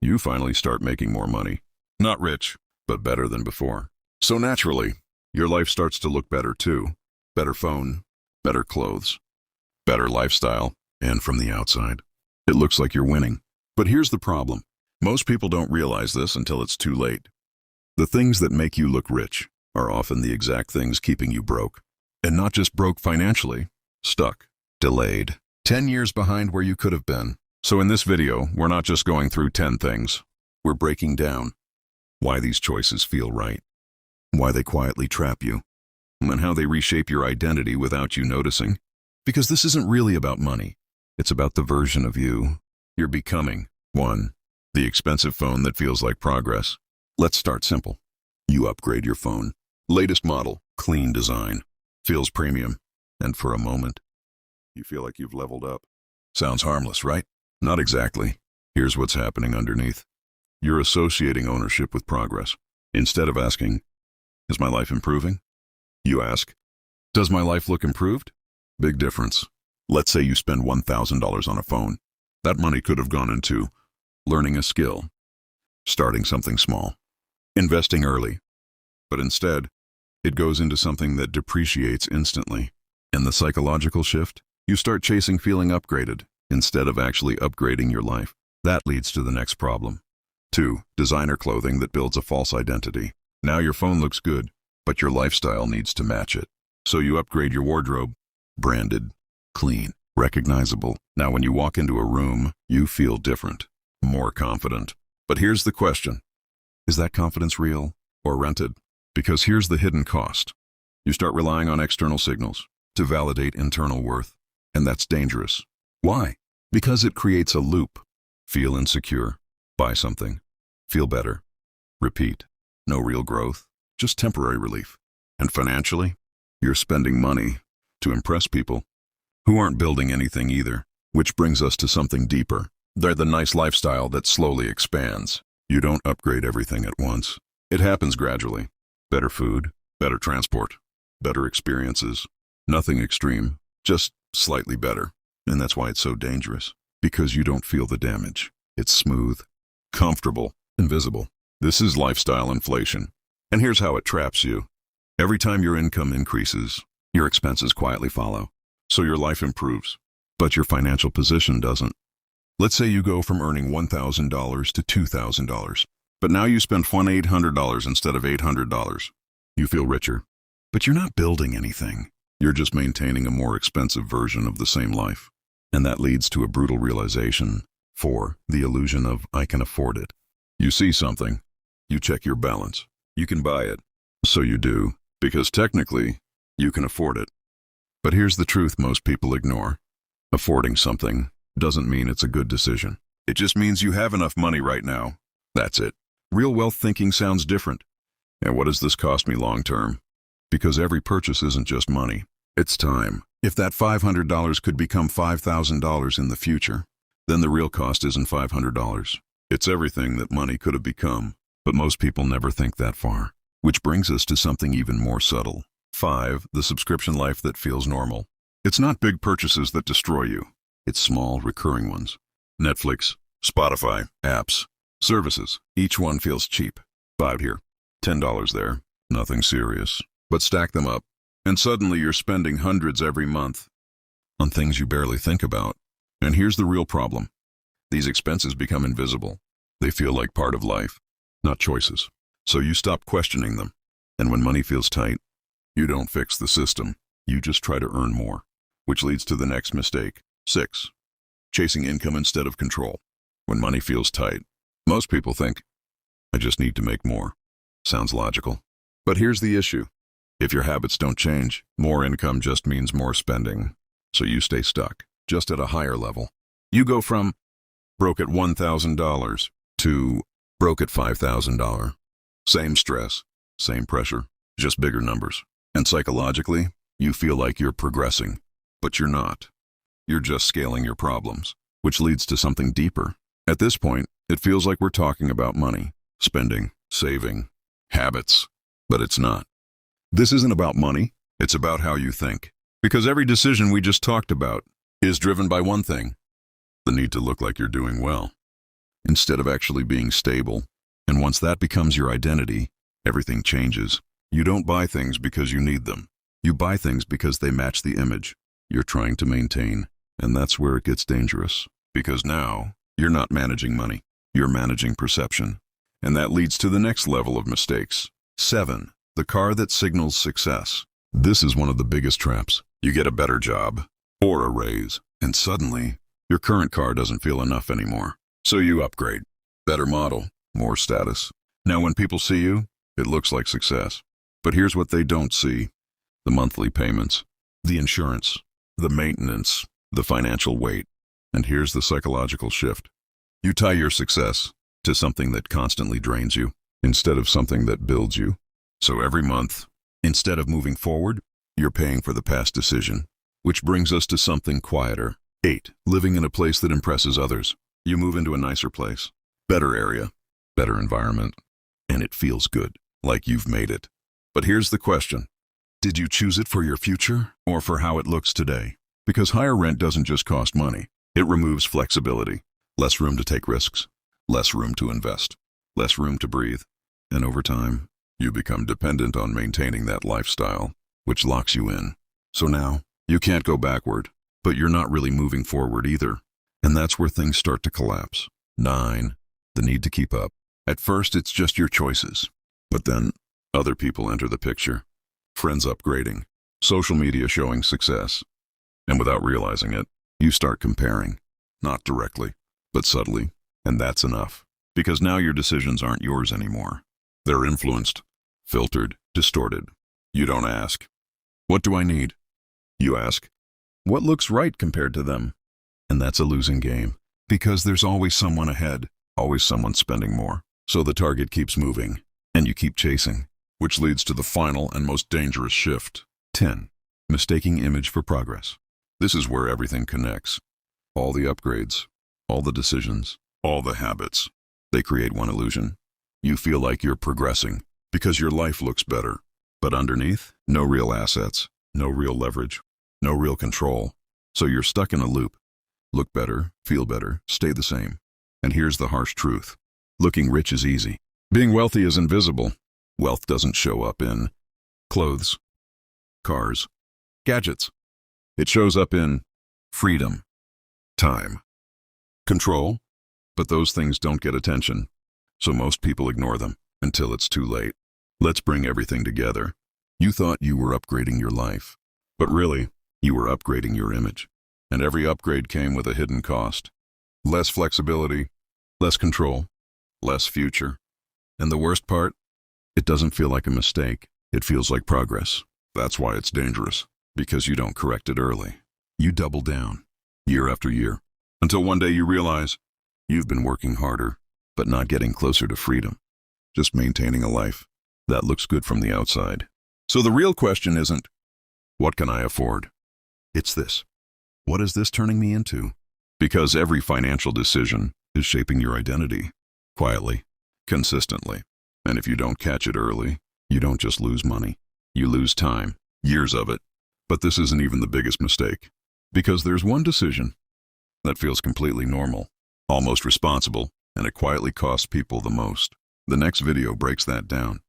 you finally start making more money. Not rich, but better than before. So naturally, your life starts to look better too. Better phone, better clothes, better lifestyle, and from the outside, it looks like you're winning. But here's the problem. Most people don't realize this until it's too late. The things that make you look rich are often the exact things keeping you broke. And not just broke financially, stuck, delayed, 10 years behind where you could have been. So in this video, we're not just going through 10 things. We're breaking down why these choices feel right, why they quietly trap you, and how they reshape your identity without you noticing. Because this isn't really about money. It's about the version of you you're becoming. 1. The expensive phone that feels like progress. Let's start simple. You upgrade your phone. Latest model, clean design, feels premium, and for a moment, you feel like you've leveled up. Sounds harmless, right? Not exactly. Here's what's happening underneath. You're associating ownership with progress. Instead of asking, is my life improving? You ask, does my life look improved? Big difference. Let's say you spend $1,000 on a phone. That money could have gone into learning a skill, starting something small, investing early. But instead, it goes into something that depreciates instantly. And the psychological shift? You start chasing feeling upgraded instead of actually upgrading your life. That leads to the next problem. 2. Designer clothing that builds a false identity. Now your phone looks good, but your lifestyle needs to match it. So you upgrade your wardrobe. Branded, clean, recognizable. Now when you walk into a room, you feel different, more confident. But here's the question. Is that confidence real or rented? Because here's the hidden cost. You start relying on external signals to validate internal worth, and that's dangerous. Why? Because it creates a loop. Feel insecure, buy something, feel better, repeat. No real growth, just temporary relief. And financially, you're spending money to impress people who aren't building anything either, which brings us to something deeper. They're the nice lifestyle that slowly expands. You don't upgrade everything at once. It happens gradually. Better food, better transport, better experiences. Nothing extreme, just slightly better. And that's why it's so dangerous. Because you don't feel the damage. It's smooth, comfortable, invisible. This is lifestyle inflation. And here's how it traps you. Every time your income increases, your expenses quietly follow. So your life improves, but your financial position doesn't. Let's say you go from earning $1,000 to $2,000, but now you spend $1,800 instead of $800. You feel richer, but you're not building anything. You're just maintaining a more expensive version of the same life. And that leads to a brutal realization. 4. The illusion of I can afford it. You see something, you check your balance. You can buy it. So you do, because technically, you can afford it. But here's the truth most people ignore. Affording something doesn't mean it's a good decision. It just means you have enough money right now. That's it. Real wealth thinking sounds different. And what does this cost me long term? Because every purchase isn't just money. It's time. If that $500 could become $5,000 in the future, then the real cost isn't $500. It's everything that money could have become. But most people never think that far. Which brings us to something even more subtle. 5. The subscription life that feels normal. It's not big purchases that destroy you. It's small, recurring ones. Netflix, Spotify, apps, services. Each one feels cheap. $5 here, $10 there. Nothing serious. But stack them up, and suddenly you're spending hundreds every month on things you barely think about. And here's the real problem. These expenses become invisible. They feel like part of life, not choices. So you stop questioning them. And when money feels tight, you don't fix the system. You just try to earn more, which leads to the next mistake. 6. Chasing income instead of control. When money feels tight, most people think, I just need to make more. Sounds logical. But here's the issue. If your habits don't change, more income just means more spending. So you stay stuck, just at a higher level. You go from broke at $1,000 to broke at $5,000. Same stress, same pressure, just bigger numbers. And psychologically, you feel like you're progressing, but you're not. You're just scaling your problems, which leads to something deeper. At this point, it feels like we're talking about money, spending, saving, habits, but it's not. This isn't about money, it's about how you think. Because every decision we just talked about is driven by one thing, the need to look like you're doing well. instead of actually being stable. And once that becomes your identity, everything changes. You don't buy things because you need them. You buy things because they match the image you're trying to maintain. And that's where it gets dangerous. Because now, you're not managing money. You're managing perception. And that leads to the next level of mistakes. 7. The car that signals success. This is one of the biggest traps. You get a better job or a raise, and suddenly, your current car doesn't feel enough anymore. So you upgrade. Better model, more status. Now when people see you, it looks like success. But here's what they don't see. The monthly payments, the insurance, the maintenance, the financial weight. And here's the psychological shift. You tie your success to something that constantly drains you, instead of something that builds you. So every month, instead of moving forward, you're paying for the past decision. Which brings us to something quieter. 8. Living in a place that impresses others. You move into a nicer place, better area, better environment, and it feels good, like you've made it. But here's the question. Did you choose it for your future or for how it looks today? Because higher rent doesn't just cost money. It removes flexibility, less room to take risks, less room to invest, less room to breathe. And over time, you become dependent on maintaining that lifestyle, which locks you in. So now, you can't go backward, but you're not really moving forward either. And that's where things start to collapse. 9. The need to keep up. At first, it's just your choices. But then, other people enter the picture. Friends upgrading, social media showing success. And without realizing it, you start comparing. Not directly, but subtly. And that's enough. Because now your decisions aren't yours anymore. They're influenced, filtered, distorted. You don't ask, what do I need? You ask, what looks right compared to them? And that's a losing game. Because there's always someone ahead, always someone spending more. So the target keeps moving, and you keep chasing. Which leads to the final and most dangerous shift. 10. Mistaking image for progress. This is where everything connects. All the upgrades, all the decisions, all the habits. They create one illusion. You feel like you're progressing because your life looks better. But underneath, no real assets, no real leverage, no real control. So you're stuck in a loop. Look better, feel better, stay the same. And here's the harsh truth. Looking rich is easy. Being wealthy is invisible. Wealth doesn't show up in clothes, cars, gadgets. It shows up in freedom, time, control. But those things don't get attention. So most people ignore them until it's too late. Let's bring everything together. You thought you were upgrading your life, but really, you were upgrading your image. And every upgrade came with a hidden cost. Less flexibility, less control, less future. And the worst part? It doesn't feel like a mistake. It feels like progress. That's why it's dangerous. Because you don't correct it early. You double down, year after year, until one day you realize you've been working harder, but not getting closer to freedom. Just maintaining a life that looks good from the outside. So the real question isn't, what can I afford? It's this. What is this turning me into? Because every financial decision is shaping your identity, quietly, consistently. And if you don't catch it early, you don't just lose money. You lose time, years of it. But this isn't even the biggest mistake. Because there's one decision that feels completely normal, almost responsible, and it quietly costs people the most. The next video breaks that down.